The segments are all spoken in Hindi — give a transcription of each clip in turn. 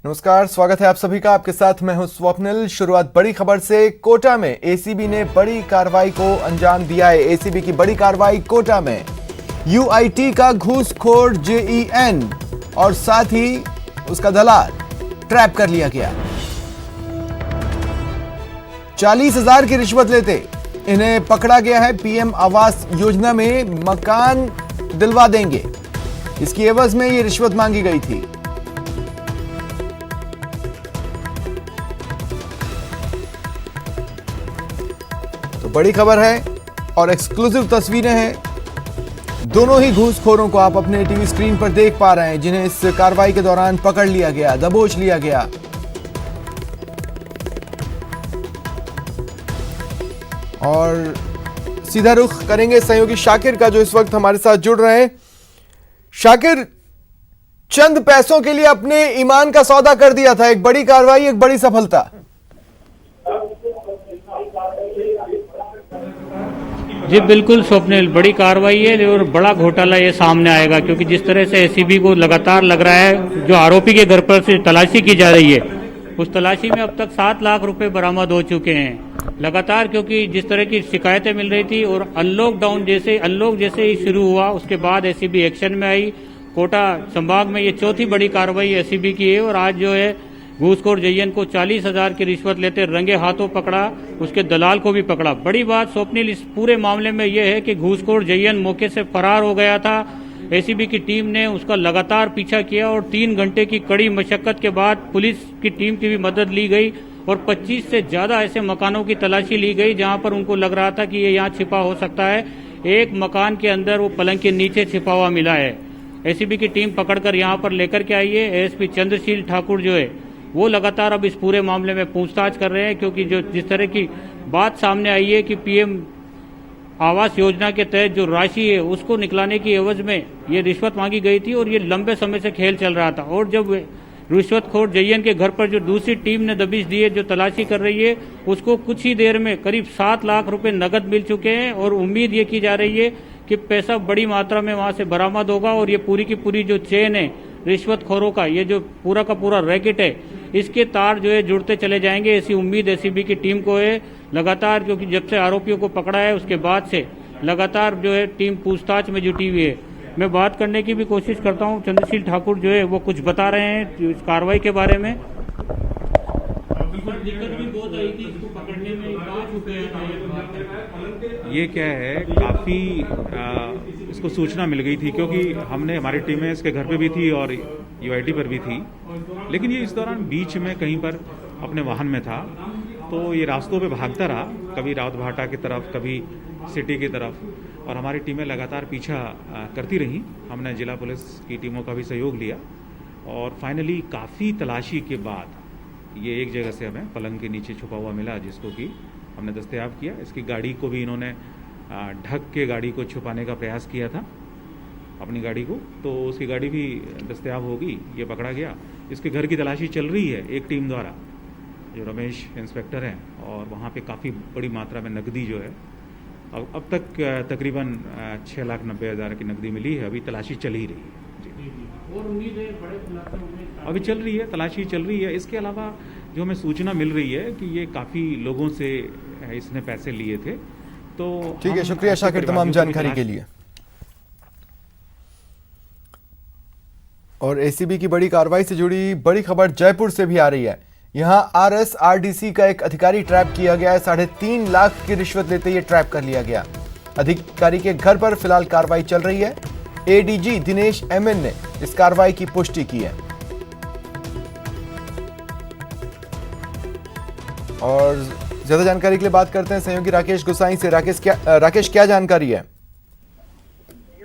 नमस्कार, स्वागत है आप सभी का। आपके साथ मैं हूं स्वप्निल। शुरुआत बड़ी खबर से। कोटा में एसीबी ने बड़ी कार्रवाई को अंजाम दिया है। एसीबी की बड़ी कार्रवाई कोटा में। यूआईटी का घूसखोर जेईएन और साथ ही उसका दलाल ट्रैप कर लिया गया। 40,000 की रिश्वत लेते इन्हें पकड़ा गया है। पीएम आवास योजना में मकान दिलवा देंगे, इसकी एवज में ये रिश्वत मांगी गई थी। तो बड़ी खबर है और एक्सक्लूसिव तस्वीरें हैं। दोनों ही घूसखोरों को आप अपने टीवी स्क्रीन पर देख पा रहे हैं, जिन्हें इस कार्रवाई के दौरान पकड़ लिया गया, दबोच लिया गया। और सीधा रुख करेंगे सहयोगी शाकिर का, जो इस वक्त हमारे साथ जुड़ रहे हैं। शाकिर, चंद पैसों के लिए अपने ईमान का सौदा कर दिया था। एक बड़ी कार्रवाई, एक बड़ी सफलता। जी बिल्कुल स्वप्निल, बड़ी कार्रवाई है और बड़ा घोटाला ये सामने आएगा, क्योंकि जिस तरह से एसीबी को लगातार लग रहा है जो आरोपी के घर पर से तलाशी की जा रही है, उस तलाशी में अब तक 7 लाख रुपए बरामद हो चुके हैं लगातार। क्योंकि जिस तरह की शिकायतें मिल रही थी और अनलॉक जैसे ही शुरू हुआ, उसके बाद एसीबी एक्शन में आई। कोटा संभाग में ये चौथी बड़ी कार्रवाई एसीबी की है और आज जो है घूसखोर जेईएन को 40,000 की रिश्वत लेते रंगे हाथों पकड़ा, उसके दलाल को भी पकड़ा। बड़ी बात स्वप्निल इस पूरे मामले में यह है कि घूसखोर जेईएन मौके से फरार हो गया था। एसीबी की टीम ने उसका लगातार पीछा किया और 3 घंटे की कड़ी मशक्कत के बाद पुलिस की टीम की भी मदद ली गई और 25 से ज्यादा ऐसे मकानों की तलाशी ली गई जहां पर उनको लग रहा था कि ये यहाँ छिपा हो सकता है। एक मकान के अंदर वो पलंग के नीचे छिपा हुआ मिला है। एसीबी की टीम पकड़कर यहाँ पर लेकर के आई है। एएसपी चंद्रशील ठाकुर जो है वो लगातार अब इस पूरे मामले में पूछताछ कर रहे हैं, क्योंकि जो जिस तरह की बात सामने आई है कि पीएम आवास योजना के तहत जो राशि है उसको निकलाने की एवज में ये रिश्वत मांगी गई थी और ये लंबे समय से खेल चल रहा था। और जब रिश्वतखोर जेईएन के घर पर जो दूसरी टीम ने दबिश दी है, जो तलाशी कर रही है, उसको कुछ ही देर में करीब 7 लाख रुपए नकद मिल चुके हैं और उम्मीद ये की जा रही है कि पैसा बड़ी मात्रा में वहां से बरामद होगा और ये पूरी की पूरी जो चेन है रिश्वतखोरों का, ये जो पूरा का पूरा रैकेट है, इसके तार जो है जुड़ते चले जाएंगे। ऐसी उम्मीद एसीबी की टीम को है लगातार, क्योंकि जब से आरोपियों को पकड़ा है उसके बाद से लगातार जो है टीम पूछताछ में जुटी हुई है। मैं बात करने की भी कोशिश करता हूं। चंद्रशील ठाकुर जो है वो कुछ बता रहे हैं इस कार्रवाई के बारे में। दिक्कत भी बहुत आई थी इसको पकड़ने में, ये क्या है, काफ़ी इसको सूचना मिल गई थी, क्योंकि हमने हमारी टीमें इसके घर पे भी थी और यूआईटी पर भी थी, लेकिन ये इस दौरान बीच में कहीं पर अपने वाहन में था, तो ये रास्तों पे भागता रहा, कभी रावत भाटा की तरफ, कभी सिटी की तरफ, और हमारी टीमें लगातार पीछा करती रहीं। हमने जिला पुलिस की टीमों का भी सहयोग लिया और फाइनली काफ़ी तलाशी के बाद ये एक जगह से हमें पलंग के नीचे छुपा हुआ मिला, जिसको कि हमने दस्तयाब किया। इसकी गाड़ी को भी इन्होंने ढक के गाड़ी को छुपाने का प्रयास किया था, अपनी गाड़ी को, तो उसकी गाड़ी भी दस्तयाब होगी, ये पकड़ा गया। इसके घर की तलाशी चल रही है एक टीम द्वारा, जो रमेश इंस्पेक्टर हैं, और वहाँ पे काफ़ी बड़ी मात्रा में नकदी जो है अब तक तकरीबन 6,90,000 की नकदी मिली है। अभी तलाशी चल ही रही है और उम्मीद है बड़े खुलासे होंगे। अभी चल रही है, तलाशी चल रही है। इसके अलावा जो हमें सूचना मिल रही है कि ये काफ़ी लोगों से इसने पैसे लिए थे। तो ठीक है, शुक्रिया शाकिर तमाम जानकारी के लिए। और एसीबी की बड़ी कार्रवाई से जुड़ी बड़ी खबर जयपुर से भी आ रही है। यहां आरएसआरडीसी का एक अधिकारी ट्रैप किया गया है। 3.5 लाख की रिश्वत लेते ये ट्रैप कर लिया गया। अधिकारी के घर पर फिलहाल कार्रवाई चल रही है। एडीजी दिनेश एमएन ने इस कार्रवाई की पुष्टि की है। और ज्यादा जानकारी के लिए बात करते हैं सहयोगी राकेश गुसाई से। राकेश, क्या जानकारी है?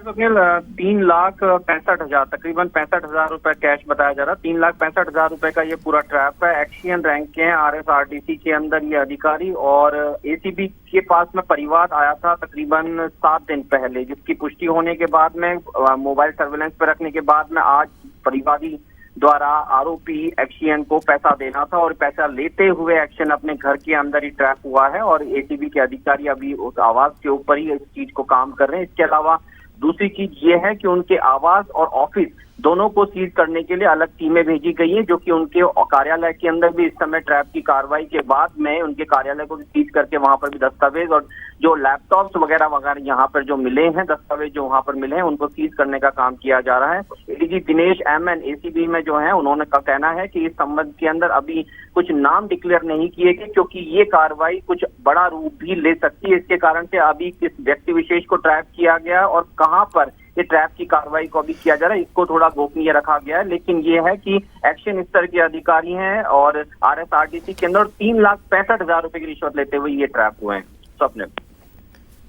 3,65,000 तकरीबन 65,000 रुपए कैश बताया जा रहा है। 3,65,000 रुपए का ये पूरा ट्रैप है। एक्शियन रैंक के हैं आरएसआरटीसी के अंदर ये अधिकारी, और एसीबी के पास में परिवार आया था तकरीबन 7 दिन पहले, जिसकी पुष्टि होने के बाद में मोबाइल सर्वेलेंस पर रखने के बाद में आज परिवादी द्वारा आरोपी एक्शियन को पैसा देना था और पैसा लेते हुए एक्शियन अपने घर के अंदर ही ट्रैप हुआ है और एसीबी के अधिकारी अभी उस आवास के ऊपर ही इस चीज को काम कर रहे हैं। इसके अलावा दूसरी चीज ये है कि उनके आवास और ऑफिस दोनों को सीज करने के लिए अलग टीमें भेजी गई हैं, जो कि उनके कार्यालय के अंदर भी इस समय ट्रैप की कार्रवाई के बाद में उनके कार्यालय को भी सीज करके वहां पर भी दस्तावेज और जो लैपटॉप्स वगैरह वगैरह यहाँ पर जो मिले हैं, दस्तावेज जो वहां पर मिले हैं, उनको सीज करने का काम किया जा रहा है। एडीजी दिनेश एमएन एसीबी में जो है, उन्होंने का कहना है कि इस संबंध के अंदर अभी कुछ नाम डिक्लेयर नहीं किए गए, क्योंकि ये कार्रवाई कुछ बड़ा रूप भी ले सकती है। इसके कारण से अभी किस व्यक्ति विशेष को ट्रैप किया गया और कहां पर ये ट्रैप की कार्रवाई को अभी किया जा रहा है, इसको थोड़ा गोपनीय रखा गया है। लेकिन ये है कि एक्शन स्तर के अधिकारी हैं और आरएसआरटीसी के अंदर 3,65,000 रुपए की रिश्वत लेते हुए ये ट्रैप हुए हैं। स्वप्निल,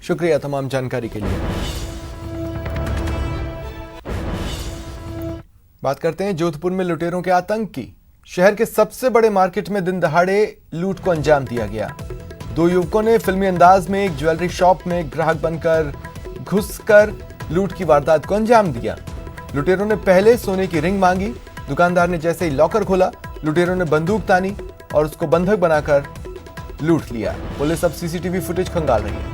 शुक्रिया तमाम जानकारी के लिए। बात करते हैं जोधपुर में लुटेरों के आतंक की। शहर के सबसे बड़े मार्केट में दिन दहाड़े लूट को अंजाम दिया गया। दो युवकों ने फिल्मी अंदाज में एक ज्वेलरी शॉप में ग्राहक बनकर घुसकर लूट की वारदात को अंजाम दिया। लुटेरों ने पहले सोने की रिंग मांगी। दुकानदार ने जैसे ही लॉकर खोला, लुटेरों ने बंदूक तानी और उसको बंधक बनाकर लूट लिया। पुलिस अब सीसीटीवी फुटेज खंगाल रही है।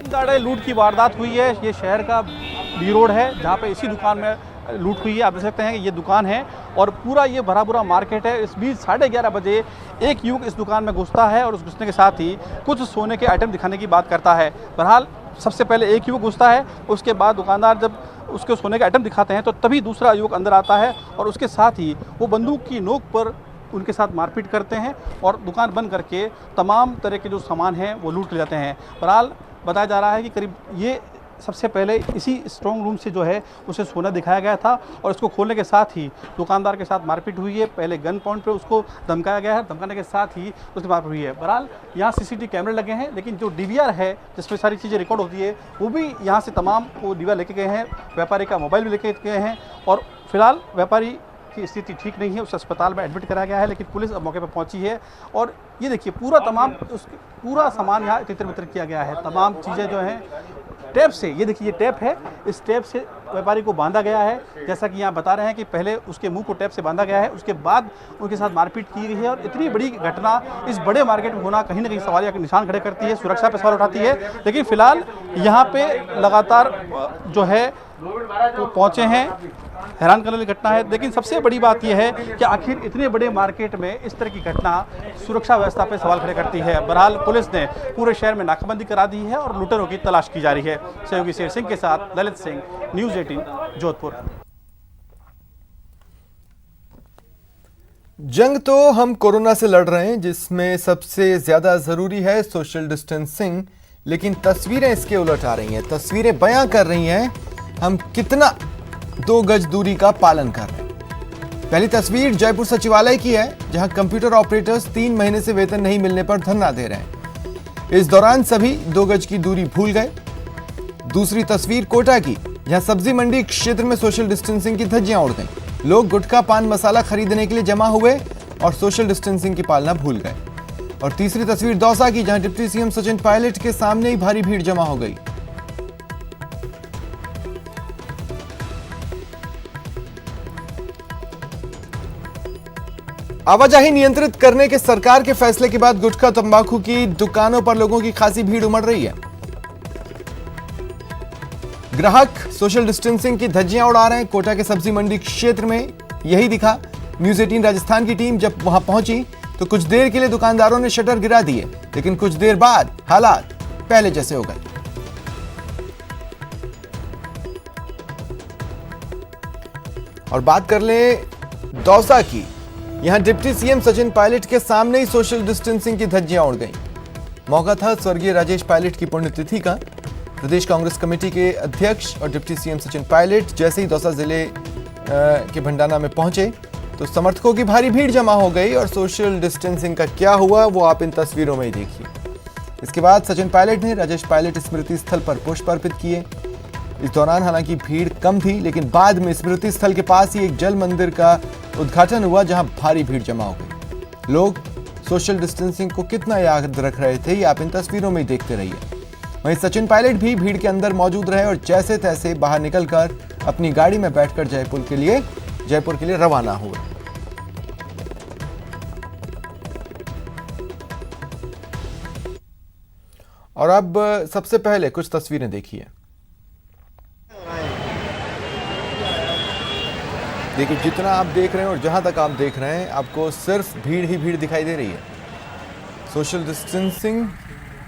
दिन लूट की वारदात हुई है। ये शहर का बी रोड है, जहाँ पे इसी दुकान में लूट हुई है। आप देख सकते हैं कि ये दुकान है और पूरा ये भरा भरा मार्केट है। इस बीच 11:30 बजे एक युवक इस दुकान में घुसता है और उस घुसने के साथ ही कुछ सोने के आइटम दिखाने की बात करता है। बहरहाल सबसे पहले एक युवक घुसता है, उसके बाद दुकानदार जब उसके सोने के आइटम दिखाते हैं तो तभी दूसरा युवक अंदर आता है और उसके साथ ही वो बंदूक की नोक पर उनके साथ मारपीट करते हैं और दुकान बंद करके तमाम तरह के जो सामान हैं वो लूट ले जाते हैं। बहरहाल बताया जा रहा है कि करीब ये सबसे पहले इसी स्ट्रॉन्ग रूम से जो है उसे सोना दिखाया गया था और इसको खोलने के साथ ही दुकानदार के साथ मारपीट हुई है। पहले गन पॉइंट पे उसको धमकाया गया है, धमकाने के साथ ही उसकी मारपीट हुई है। बहरहाल यहाँ सीसीटीवी कैमरे लगे हैं, लेकिन जो डीवीआर है जिसमें सारी चीज़ें रिकॉर्ड होती है वो भी यहाँ से तमाम वो डीवीआर लेके गए हैं। व्यापारी का मोबाइल भी लेके गए हैं और फिलहाल व्यापारी की स्थिति ठीक नहीं है, उसे अस्पताल में एडमिट कराया गया है। लेकिन पुलिस अब मौके पर पहुंची है और ये देखिए पूरा सामान यहाँ तितर बितर किया गया है। तमाम चीज़ें जो हैं टेप से, ये देखिए ये टेप है, इस टेप से व्यापारी को बांधा गया है। जैसा कि यहाँ बता रहे हैं कि पहले उसके मुंह को टेप से बांधा गया है, उसके बाद उनके साथ मारपीट की गई है। और इतनी बड़ी घटना इस बड़े मार्केट में होना कहीं ना कहीं सवालिया के निशान खड़े करती है, सुरक्षा पे सवाल उठाती है। लेकिन फिलहाल यहाँ पे लगातार जो है वो पहुँचे हैं। हैरान करने वाली घटना है। लेकिन सबसे बड़ी बात यह है कि आखिर इतने बड़े मार्केट में इस तरह की घटना सुरक्षा व्यवस्था पर सवाल खड़े करती है। बहरहाल पुलिस ने पूरे शहर में नाकाबंदी करा दी है और लुटेरों की तलाश की जा रही है। सहयोगी शेर सिंह के साथ ललित सिंह, न्यूज़ 18 जोधपुर। जंग तो हम कोरोना से लड़ रहे हैं, जिसमें सबसे ज्यादा जरूरी है सोशल डिस्टेंसिंग, लेकिन तस्वीरें इसके उलट आ रही हैं। तस्वीरें बयां कर रही हैं हम कितना 2 गज दूरी का पालन कर रहे हैं। पहली तस्वीर जयपुर सचिवालय की है, जहां कंप्यूटर ऑपरेटर्स 3 महीने से वेतन नहीं मिलने पर धरना दे रहे हैं। इस दौरान सभी 2 गज की दूरी भूल गए। दूसरी तस्वीर कोटा की, जहां सब्जी मंडी क्षेत्र में सोशल डिस्टेंसिंग की धज्जियां उड़ गईं। लोग गुटखा पान मसाला खरीदने के लिए जमा हुए और सोशल डिस्टेंसिंग की पालना भूल गए। और तीसरी तस्वीर दौसा की, जहां डिप्टी सीएम सचिन पायलट के सामने ही भारी भीड़ जमा हो गई। आवाजाही नियंत्रित करने के सरकार के फैसले के बाद गुटखा तंबाकू की दुकानों पर लोगों की खासी भीड़ उमड़ रही है। ग्राहक सोशल डिस्टेंसिंग की धज्जियां उड़ा रहे हैं। कोटा के सब्जी मंडी क्षेत्र में यही दिखा। न्यूज़ 18 राजस्थान की टीम जब वहां पहुंची तो कुछ देर के लिए दुकानदारों ने शटर गिरा दिए, लेकिन कुछ देर बाद हालात पहले जैसे हो गए। और बात कर ले दौसा की, यहां डिप्टी सीएम सचिन पायलट के सामने ही सोशल डिस्टेंसिंग की धज्जियां उड़ गईं। मौका था स्वर्गीय राजेश पायलट की पुण्यतिथि का। प्रदेश कांग्रेस कमेटी के अध्यक्ष और डिप्टी सीएम सचिन पायलट जैसे ही दौसा जिले के भंडाना में पहुंचे तो समर्थकों की भारी भीड़ जमा हो गई। और सोशल डिस्टेंसिंग का क्या हुआ वो आप इन तस्वीरों में ही देखिए। इसके बाद सचिन पायलट ने राजेश पायलट स्मृति स्थल पर पुष्प अर्पित किए। इस दौरान हालांकि भीड़ कम थी, लेकिन बाद में स्मृति स्थल के पास ही एक जल मंदिर का उद्घाटन हुआ, जहां भारी भीड़ जमा हो गई। लोग सोशल डिस्टेंसिंग को कितना याद रख रहे थे ये आप इन तस्वीरों में ही देखते रहिए। वहीं सचिन पायलट भी भीड़ के अंदर मौजूद रहे और जैसे तैसे बाहर निकलकर अपनी गाड़ी में बैठकर जयपुर के लिए रवाना हुए। और अब सबसे पहले कुछ तस्वीरें देखिए। देखिए, जितना आप देख रहे हैं और जहां तक आप देख रहे हैं, आपको सिर्फ भीड़ ही भीड़ दिखाई दे रही है। सोशल डिस्टेंसिंग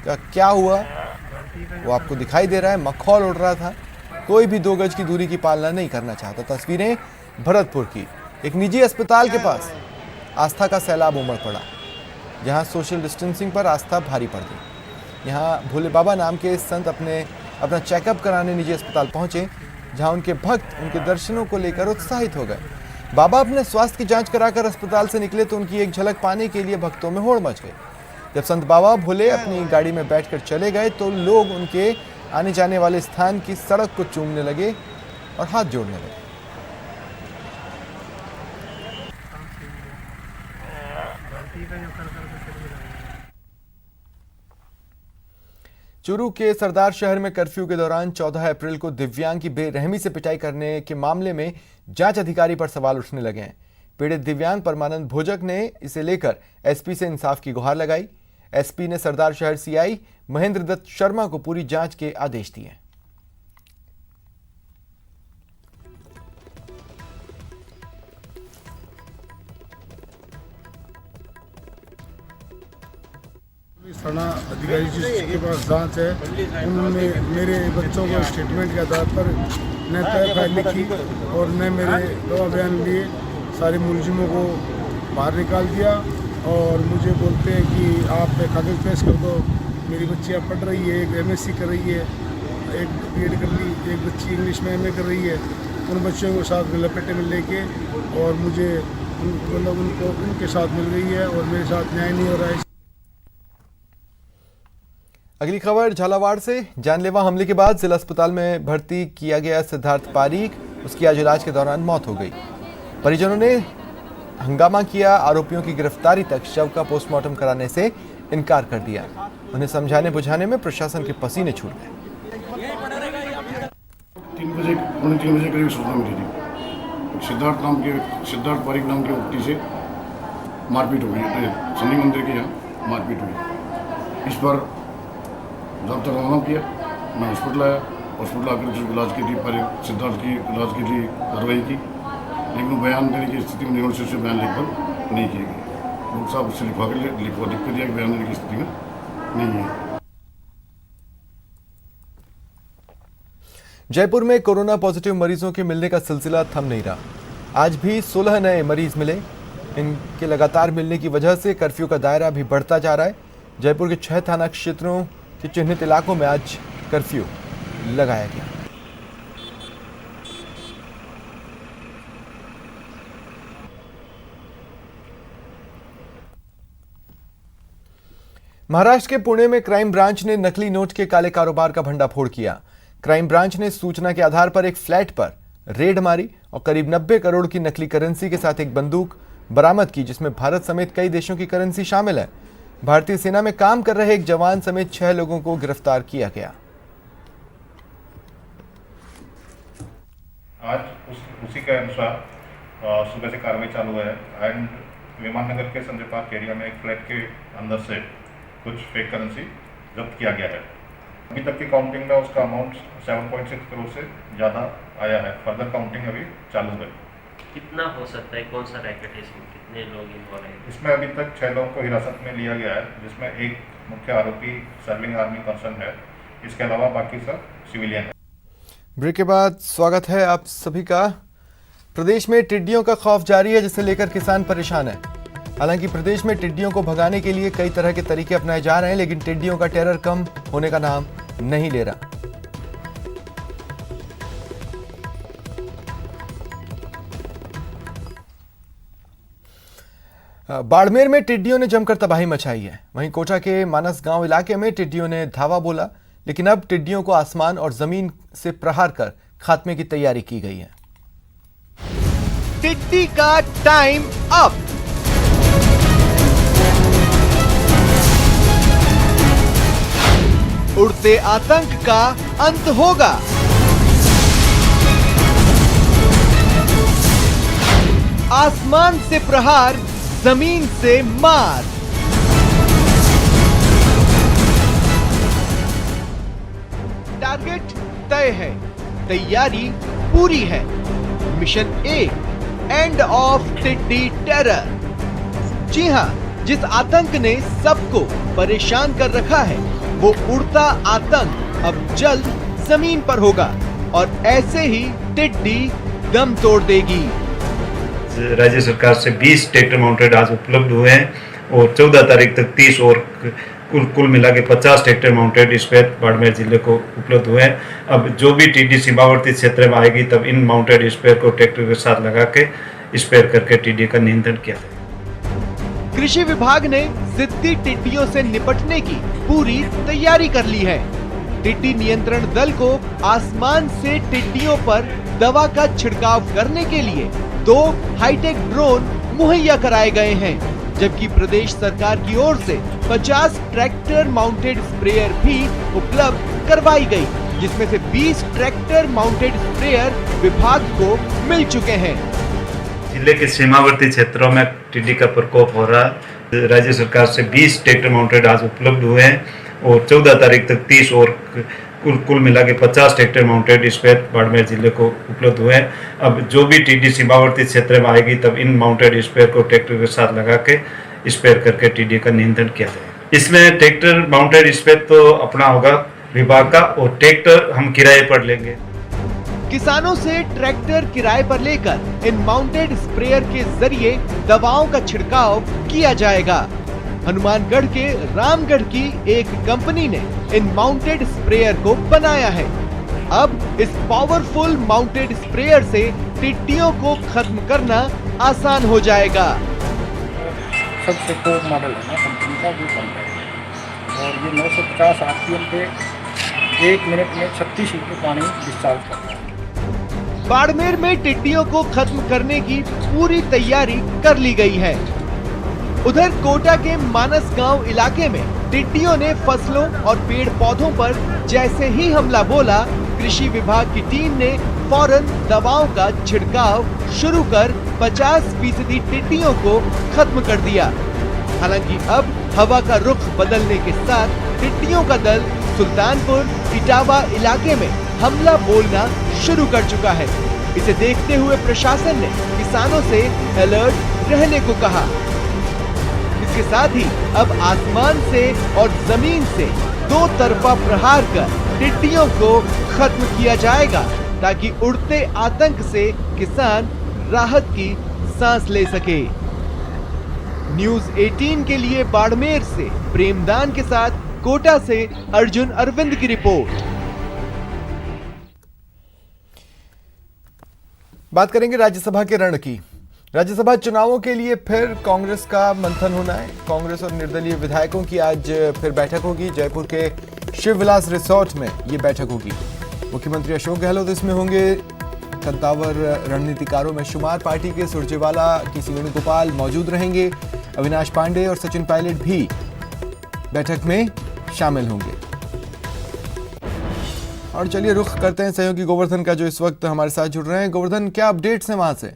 का क्या हुआ वो आपको दिखाई दे रहा है। मखौल उड़ रहा था, कोई भी 2 गज की दूरी की पालना नहीं करना चाहता। तस्वीरें भरतपुर की एक निजी अस्पताल के पास आस्था का सैलाब उमड़ पड़ा, जहां सोशल डिस्टेंसिंग पर आस्था भारी पड़ गई। यहां भोले बाबा नाम के संत अपना चेकअप कराने निजी अस्पताल पहुंचे, जहां उनके भक्त उनके दर्शनों को लेकर उत्साहित हो गए। बाबा अपने स्वास्थ्य की जांच कराकर अस्पताल से निकले तो उनकी एक झलक पाने के लिए भक्तों में होड़ मच गई। जब संत बाबा भोले अपनी गाड़ी में बैठकर चले गए तो लोग उनके आने जाने वाले स्थान की सड़क को चूमने लगे और हाथ जोड़ने लगे। चूरू के सरदार शहर में कर्फ्यू के दौरान 14 अप्रैल को दिव्यांग की बेरहमी से पिटाई करने के मामले में जांच अधिकारी पर सवाल उठने लगे हैं। पीड़ित दिव्यांग परमानंद भोजक ने इसे लेकर एसपी से इंसाफ की गुहार लगाई। एसपी ने सरदार शहर सीआई महेंद्र दत्त शर्मा को पूरी जांच के आदेश दिए। थाना अधिकारी जिसके पास जांच है, उन्होंने मेरे बच्चों को स्टेटमेंट के आधार पर न तय फाइल लिखी और न मेरे गवाह बयान लिए सारे मुलजिमों को बाहर निकाल दिया और मुझे बोलते हैं कि आप कागज़ पेश कर दो। मेरी बच्चियाँ पढ़ रही है, एक एमएससी कर रही है, एक बीएड कर ली, एक बच्ची इंग्लिश में एमए कर रही है। उन बच्चों को साथ में लपेटे में लेके और मुझे उनको उनके साथ मिल रही है और मेरे साथ न्याय नहीं हो रहा है। अगली खबर झालावाड़ से। जानलेवा हमले के बाद जिला अस्पताल में भर्ती किया गया सिद्धार्थ पारीक, उसकी आज इलाज के दौरान मौत हो गई। परिजनों ने हंगामा किया, आरोपियों की गिरफ्तारी तक शव का पोस्टमार्टम कराने से इनकार कर दिया। उन्हें समझाने बुझाने में प्रशासन के पसीने छूट गए। 3 बजे करीब सूचना मिली थी, सिद्धार्थ पारीक नाम के व्यक्ति से मारपीट हो गई, शनि मंदिर के यहाँ मारपीट हुई। इस पर जब तक रवाना किया, मैं हॉस्पिटल आया, हॉस्पिटल आकर जो इलाज के लिए सिद्धार्थ की इलाज के लिए कार्रवाई की, लेकिन बयान देने की स्थिति में निगम से बयान लिखकर नहीं किए गए। लोग साहब उससे लिख कर दिया कि बयान देने की स्थिति में नहीं है। जयपुर में कोरोना पॉजिटिव मरीजों के मिलने का सिलसिला थम नहीं रहा। आज भी 16 नए मरीज मिले। इनके लगातार मिलने की वजह से कर्फ्यू का दायरा भी बढ़ता जा रहा है। जयपुर के 6 थाना क्षेत्रों के चिन्हित इलाकों में आज कर्फ्यू लगाया गया। महाराष्ट्र के पुणे में क्राइम ब्रांच ने नकली नोट के काले कारोबार का भंडाफोड़ किया। क्राइम ब्रांच ने सूचना के आधार पर एक फ्लैट पर रेड मारी और करीब 90 करोड़ की नकली करेंसी के साथ एक बंदूक बरामद की, जिसमें भारत समेत कई देशों की करेंसी शामिल है। भारतीय सेना में काम कर रहे एक जवान समेत 6 लोगों को गिरफ्तार किया गया। आज उसी के अनुसार सुबह से कार्रवाई चालू है एंड विमाननगर के संजय पार्क एरिया में एक फ्लैट के अंदर से कुछ फेक करेंसी जब्त किया गया है। अभी तक की काउंटिंग में उसका अमाउंट 7.6 करोड़ से ज़्यादा आया है। फर्दर काउंटिंग अभी चालू है। कितना हो सकता है, कौन सा रैकेट है, इसमें कितने लोग इन्वॉल्व हैं? इसमें अभी तक 6 लोगों को हिरासत में लिया गया है, जिसमें एक मुख्य आरोपी सर्विंग आर्मी पर्सन है। इसके अलावा बाकी सब सिविलियन है। ब्रेक के बाद स्वागत है आप सभी का। प्रदेश में टिड्डियों का खौफ जारी है, जिसे लेकर किसान परेशान है। हालांकि प्रदेश में टिड्डियों को भगाने के लिए कई तरह के तरीके अपनाए जा रहे हैं, लेकिन टिड्डियों का टेरर कम होने का नाम नहीं ले रहा। बाड़मेर में टिड्डियों ने जमकर तबाही मचाई है। वहीं कोटा के मानस गांव इलाके में टिड्डियों ने धावा बोला, लेकिन अब टिड्डियों को आसमान और जमीन से प्रहार कर खात्मे की तैयारी की गई है। टिड्डी का टाइम अप। उड़ते आतंक का अंत होगा। आसमान से प्रहार, जमीन से मार। टारगेट तय है, तैयारी पूरी है। मिशन ए, एंड ऑफ टिड्डी टेरर। जी हां, जिस आतंक ने सबको परेशान कर रखा है, वो उड़ता आतंक अब जल्द जमीन पर होगा और ऐसे ही टिड्डी दम तोड़ देगी। राज्य सरकार से 20 ट्रैक्टर माउंटेड आज उपलब्ध हुए हैं और 14 तारीख तक 30 और कुल मिला के 50 ट्रैक्टर माउंटेड स्पेयर बाड़मेर जिले को उपलब्ध हुए हैं। अब जो भी टिड्डी सीमावर्ती क्षेत्र में आएगी तब इन माउंटेड स्पेयर को ट्रैक्टर के साथ लगा के स्पेयर करके टिड्डी का नियंत्रण किया जाएगा। कृषि विभाग ने जिद्दी टिड्डियों से निपटने की पूरी तैयारी कर ली है। टिड्डी नियंत्रण दल को आसमान से टिड्डियों पर दवा का छिड़काव करने के लिए 2 हाईटेक ड्रोन मुहैया कराए गए हैं, जबकि प्रदेश सरकार की ओर से 50 ट्रैक्टर माउंटेड स्प्रेयर भी उपलब्ध करवाई गई, जिसमें से 20 ट्रैक्टर माउंटेड स्प्रेयर विभाग को मिल चुके हैं। जिले के सीमावर्ती क्षेत्रों में टिड्डी का प्रकोप हो रहा है। राज्य सरकार से 20 ट्रैक्टर माउंटेड आज उपलब्ध हुए हैं और 14 तारीख तक 30 और कुल मिला के 50 ट्रैक्टर माउंटेड स्पेयर बाड़मेर जिले को उपलब्ध हुए हैं। अब जो भी टिड्डी सीमावर्ती क्षेत्र में आएगी तब इन माउंटेड स्पेयर को ट्रैक्टर के साथ लगा के स्पेयर करके टिड्डी का नियंत्रण किया जाएगा। इसमें ट्रैक्टर माउंटेड स्पेयर तो अपना होगा विभाग का और ट्रैक्टर हम किराए पर लेंगे। किसानों से ट्रैक्टर किराए पर लेकर इन माउंटेड स्प्रेयर के जरिए दवाओं का छिड़काव किया जाएगा। हनुमानगढ़ के रामगढ़ की एक कंपनी ने इन माउंटेड स्प्रेयर को बनाया है। अब इस पावरफुल माउंटेड स्प्रेयर से टिड्डियों को खत्म करना आसान हो जाएगा। सबसे टॉप मॉडल है ना कंपनी का, वो बन रहा है और ये 950 आरपीएम पे 1 मिनट में 36 लीटर पानी डिस्चार्ज करता है। बाड़मेर में टिड्डियों को खत्म करने की पूरी तैयारी कर ली गई है। उधर कोटा के मानस गांव इलाके में टिड्डियों ने फसलों और पेड़ पौधों पर जैसे ही हमला बोला, कृषि विभाग की टीम ने फौरन दवाओं का छिड़काव शुरू कर 50% टिड्डियों को खत्म कर दिया। हालांकि अब हवा का रुख बदलने के साथ टिड्डियों का दल सुल्तानपुर इटावा इलाके में हमला बोलना शुरू कर चुका है। इसे देखते हुए प्रशासन ने किसानों से अलर्ट रहने को कहा। इसके साथ ही अब आसमान से और जमीन से 2 तरफा प्रहार कर टिड्डियों को खत्म किया जाएगा, ताकि उड़ते आतंक से किसान राहत की सांस ले सके। न्यूज़ 18 के लिए बाड़मेर से प्रेमदान के साथ कोटा से अर्जुन अरविंद की रिपोर्ट। बात करेंगे राज्यसभा के रण की। राज्यसभा चुनावों के लिए फिर कांग्रेस का मंथन होना है। कांग्रेस और निर्दलीय विधायकों की आज फिर बैठक होगी। जयपुर के शिवविलास रिसोर्ट में ये बैठक होगी। मुख्यमंत्री अशोक गहलोत इसमें होंगे। कद्दावर रणनीतिकारों में शुमार पार्टी के सुरजेवाला केसी वेणुगोपाल मौजूद रहेंगे। अविनाश पांडे और सचिन पायलट भी बैठक में शामिल होंगे। और चलिए रुख करते हैं सहयोगी गोवर्धन का, जो इस वक्त हमारे साथ जुड़ रहे हैं। गोवर्धन, क्या अपडेट्स हैं वहां से?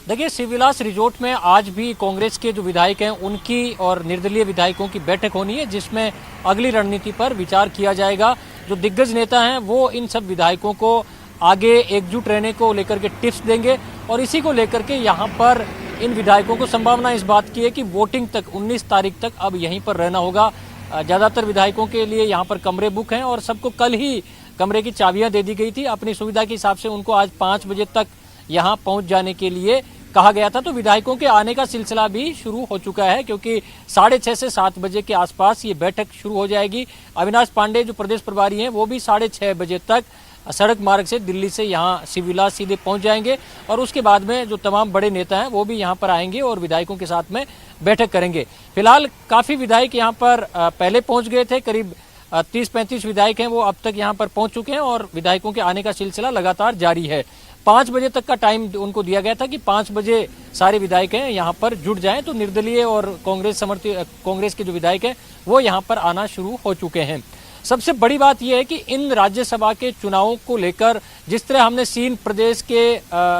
देखिए, शिवविलास रिजोर्ट में आज भी कांग्रेस के जो विधायक हैं उनकी और निर्दलीय विधायकों की बैठक होनी है, जिसमें अगली रणनीति पर विचार किया जाएगा। जो दिग्गज नेता हैं वो इन सब विधायकों को आगे एकजुट रहने को लेकर के टिप्स देंगे और इसी को लेकर के यहाँ पर इन विधायकों को संभावना इस बात की है कि वोटिंग तक 19 तारीख तक अब यहीं पर रहना होगा। ज़्यादातर विधायकों के लिए यहाँ पर कमरे बुक हैं और सबको कल ही कमरे की चाबियाँ दे दी गई थी। अपनी सुविधा के हिसाब से उनको आज 5 बजे तक यहाँ पहुँच जाने के लिए कहा गया था। तो विधायकों के आने का सिलसिला भी शुरू हो चुका है, क्योंकि 6:30 से 7 बजे के आसपास ये बैठक शुरू हो जाएगी। अविनाश पांडे जो प्रदेश प्रभारी हैं वो भी 6:30 बजे तक सड़क मार्ग से दिल्ली से यहाँ शिवविलास सीधे पहुंच जाएंगे और उसके बाद में जो तमाम बड़े नेता हैं वो भी यहाँ पर आएंगे और विधायकों के साथ में बैठक करेंगे। फिलहाल काफ़ी विधायक यहाँ पर पहले पहुँच गए थे। करीब 30-35 विधायक हैं वो अब तक यहाँ पर पहुँच चुके हैं और विधायकों के आने का सिलसिला लगातार जारी है। 5 बजे तक का टाइम उनको दिया गया था कि 5 बजे सारे विधायक हैं यहाँ पर जुट जाएं। तो निर्दलीय और कांग्रेस के जो विधायक हैं वो यहाँ पर आना शुरू हो चुके हैं। सबसे बड़ी बात यह है कि इन राज्यसभा के चुनावों को लेकर जिस तरह हमने सीन प्रदेश के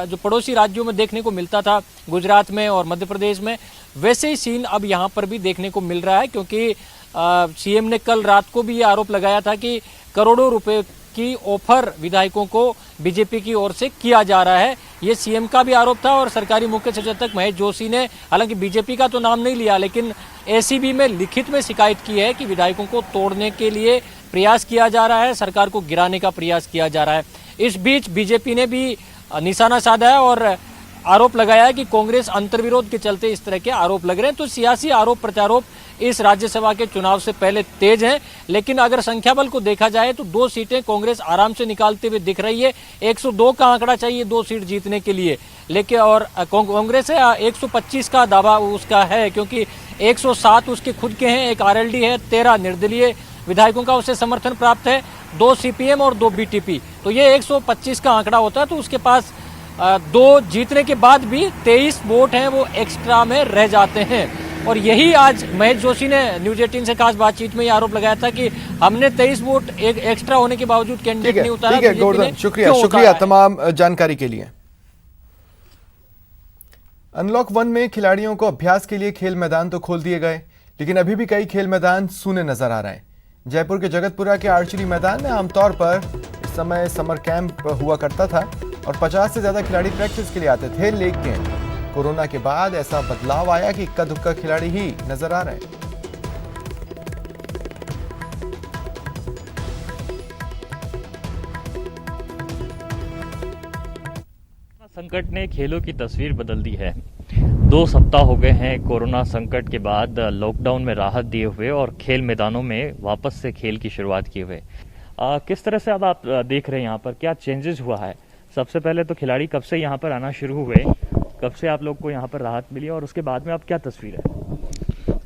जो पड़ोसी राज्यों में देखने को मिलता था, गुजरात में और मध्य प्रदेश में, वैसे ही सीन अब यहाँ पर भी देखने को मिल रहा है, क्योंकि सीएम ने कल रात को भी ये आरोप लगाया था कि करोड़ों रुपए की ऑफर विधायकों को बीजेपी की ओर से किया जा रहा है। ये सीएम का भी आरोप था और सरकारी मुख्य सचेतक महेश जोशी ने हालांकि बीजेपी का तो नाम नहीं लिया, लेकिन एसीबी में लिखित में शिकायत की है कि विधायकों को तोड़ने के लिए प्रयास किया जा रहा है, सरकार को गिराने का प्रयास किया जा रहा है। इस बीच बीजेपी ने भी निशाना साधा है और आरोप लगाया है कि कांग्रेस अंतर्विरोध के चलते इस तरह के आरोप लग रहे हैं। तो सियासी आरोप प्रत्यारोप इस राज्यसभा के चुनाव से पहले तेज हैं, लेकिन अगर संख्या बल को देखा जाए तो 2 सीटें कांग्रेस आराम से निकालते हुए दिख रही है। 102 का आंकड़ा चाहिए 2 सीट जीतने के लिए, लेकिन और कांग्रेस है 125 का दावा उसका है, क्योंकि 107 उसके खुद के हैं, एक आरएलडी है, 13 निर्दलीय विधायकों का उसे समर्थन प्राप्त है, 2 सीपीएम और 2 बीटीपी, तो ये 125 का आंकड़ा होता है। तो उसके पास 2 जीतने के बाद भी 23 वोट हैं वो एक्स्ट्रा में रह जाते हैं। और यही आज महेश जोशी ने न्यूज 18 से खास बातचीत में ये आरोप लगाया था कि हमने 23 वोट एक एक्स्ट्रा होने के बावजूद कैंडिडेट नहीं उतारा। ठीक है गोवर्धन, शुक्रिया तमाम जानकारी के लिए। अनलॉक 1 में खिलाड़ियों को अभ्यास के लिए खेल मैदान तो खोल दिए गए, लेकिन अभी भी कई खेल मैदान सूने नजर आ रहे हैं। जयपुर के जगतपुरा के आर्चरी मैदान में आमतौर पर इस समय समर कैंप हुआ करता था और 50 से ज्यादा खिलाड़ी प्रैक्टिस के लिए आते थे, लेकिन कोरोना के बाद ऐसा बदलाव आया कि इक्का दुक्का खिलाड़ी ही नजर आ रहे हैं। संकट ने खेलों की तस्वीर बदल दी है। 2 सप्ताह हो गए हैं कोरोना संकट के बाद लॉकडाउन में राहत दिए हुए और खेल मैदानों में वापस से खेल की शुरुआत किए हुए। किस तरह से अब आप देख रहे हैं यहाँ पर क्या चेंजेस हुआ है? सबसे पहले तो खिलाड़ी कब से यहाँ पर आना शुरू हुए, कब से आप लोग को यहाँ पर राहत मिली और उसके बाद में अब क्या तस्वीर है?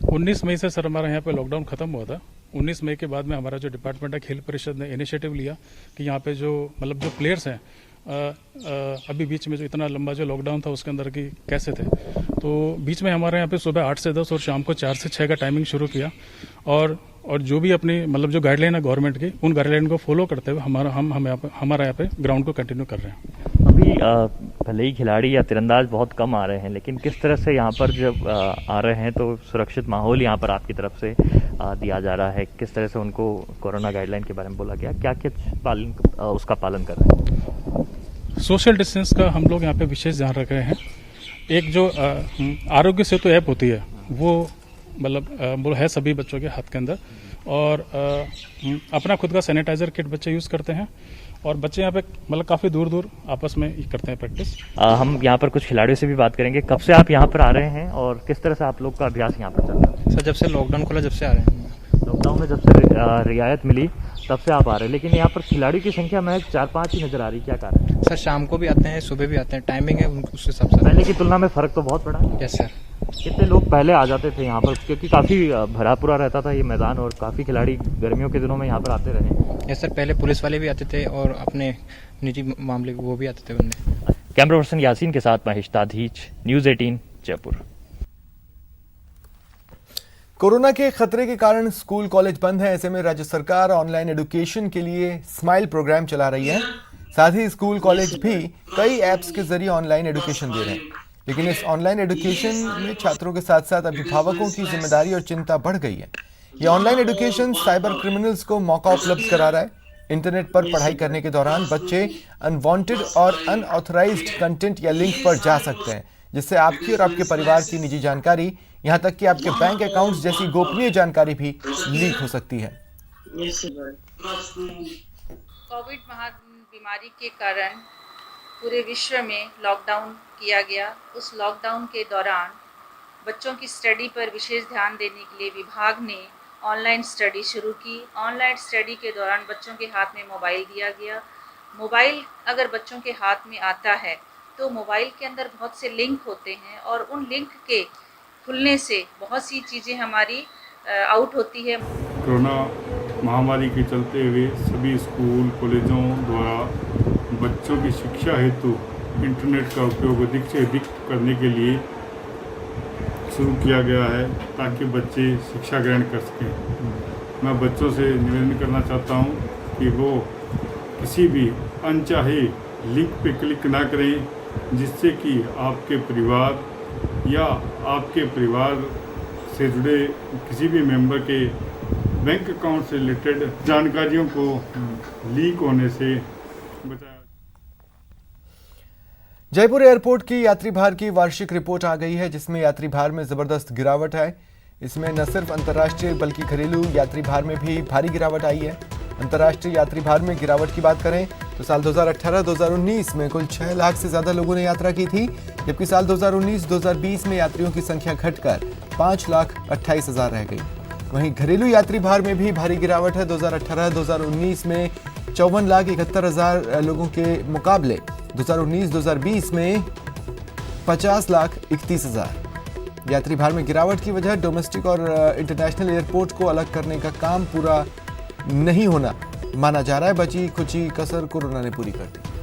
19 मई से सर हमारा यहाँ पे लॉकडाउन खत्म हुआ था। 19 मई के बाद में हमारा जो डिपार्टमेंट है खेल परिषद ने इनिशिएटिव लिया कि यहाँ पे जो प्लेयर्स हैं अभी बीच में जो इतना लंबा जो लॉकडाउन था उसके अंदर की कैसे थे, तो बीच में हमारे यहाँ पे सुबह 8 से 10 और शाम को 4 से 6 का टाइमिंग शुरू किया और जो भी अपनी जो गाइडलाइन है गवर्नमेंट की, उन गाइडलाइन को फॉलो करते हुए हमारा यहाँ पे ग्राउंड को कंटिन्यू कर रहे हैं। अभी भले ही खिलाड़ी या तीरंदाज बहुत कम आ रहे हैं, लेकिन किस तरह से यहाँ पर जब आ रहे हैं तो सुरक्षित माहौल यहाँ पर आपकी तरफ से दिया जा रहा है, किस तरह से उनको कोरोना गाइडलाइन के बारे में बोला गया, क्या उसका पालन कर रहे हैं? सोशल डिस्टेंस का हम लोग यहाँ पे विशेष ध्यान रख रहे हैं। एक जो आरोग्य सेतु ऐप होती है वो है सभी बच्चों के हाथ के अंदर, और अपना खुद का सैनिटाइजर किट बच्चे यूज करते हैं और बच्चे यहाँ पे काफी दूर दूर आपस में करते हैं प्रैक्टिस। हम यहाँ पर कुछ खिलाड़ियों से भी बात करेंगे। कब से आप यहाँ पर आ रहे हैं और किस तरह से आप लोग का अभ्यास यहाँ पर चल रहा है? सर जब से लॉकडाउन खुला जब से आ रहे हैं। लॉकडाउन में जब से रियायत मिली तब से आप आ रहे हैं, लेकिन यहाँ पर खिलाड़ी की संख्या महज 4-5 ही नजर आ रही, क्या कारण है? सर शाम को भी आते हैं, सुबह भी आते हैं, टाइमिंग है उससे सबसे पहले की तुलना में फर्क तो बहुत बड़ा है। Yes sir. कितने लोग पहले आ जाते थे यहाँ पर, क्योंकि काफी भरा पूरा रहता था ये मैदान और काफी खिलाड़ी गर्मियों के दिनों में यहाँ पर आते रहे? यस सर, पहले पुलिस वाले भी आते थे और अपने निजी मामले वो भी आते थे बंदे। कैमरा पर्सन यासीन के साथ महेश ताधीच, न्यूज 18 जयपुर। कोरोना के खतरे के कारण स्कूल कॉलेज बंद हैं, ऐसे में राज्य सरकार ऑनलाइन एजुकेशन के लिए स्माइल प्रोग्राम चला रही है। साथ ही स्कूल कॉलेज भी कई ऐप्स के जरिए ऑनलाइन एजुकेशन दे रहे हैं, लेकिन इस ऑनलाइन एजुकेशन में छात्रों के साथ साथ अभिभावकों की जिम्मेदारी और चिंता बढ़ गई है। ये ऑनलाइन एजुकेशन साइबर क्रिमिनल्स को मौका उपलब्ध करा रहा है। इंटरनेट पर पढ़ाई करने के दौरान बच्चे अनवांटेड और अनऑथराइज्ड कंटेंट या लिंक पर जा सकते हैं, जिससे आपकी और आपके परिवार की निजी जानकारी, यहाँ तक कि आपके बैंक अकाउंट्स जैसी गोपनीय जानकारी भी लीक हो सकती है। कोविड बीमारी के कारण पूरे विश्व में लॉकडाउन किया गया। उस लॉकडाउन के दौरान बच्चों की स्टडी पर विशेष ध्यान देने के लिए विभाग ने ऑनलाइन स्टडी शुरू की। ऑनलाइन स्टडी के दौरान बच्चों के हाथ में मोबाइल दिया गया। मोबाइल अगर बच्चों के हाथ में आता है तो मोबाइल के अंदर बहुत से लिंक होते हैं और उन लिंक के खुलने से बहुत सी चीज़ें हमारी आउट होती है। कोरोना महामारी के चलते हुए सभी स्कूल कॉलेजों द्वारा बच्चों की शिक्षा हेतु इंटरनेट का उपयोग अधिक से अधिक करने के लिए शुरू किया गया है, ताकि बच्चे शिक्षा ग्रहण कर सकें। मैं बच्चों से निवेदन करना चाहता हूं कि वो किसी भी अनचाहे लिंक पे क्लिक ना करें, जिससे कि आपके परिवार या आपके परिवार से जुड़े किसी भी मेंबर के बैंक अकाउंट से रिलेटेड जानकारियों को लीक होने से बचाया। जयपुर एयरपोर्ट की यात्री भार की वार्षिक रिपोर्ट आ गई है, जिसमें यात्री भार में जबरदस्त गिरावट है। इसमें न सिर्फ अंतर्राष्ट्रीय बल्कि घरेलू यात्री भार में भी भारी गिरावट आई है। अंतर्राष्ट्रीय यात्री भार में गिरावट की बात करें तो साल 2018-2019 में कुल 6 लाख से ज्यादा लोगों ने यात्रा की थी, जबकि साल 2019-2020 में यात्रियों की संख्या घटकर 5,28,000 रह गई। वहीं घरेलू यात्री भार में भी भारी गिरावट है। 2018-2019 में 54,71,000 लोगों के मुकाबले 2019-2020 में 50,31,000। यात्री भार में गिरावट की वजह डोमेस्टिक और इंटरनेशनल एयरपोर्ट को अलग करने का काम पूरा नहीं होना माना जा रहा है। बची खुची कसर कोरोना ने पूरी कर दी।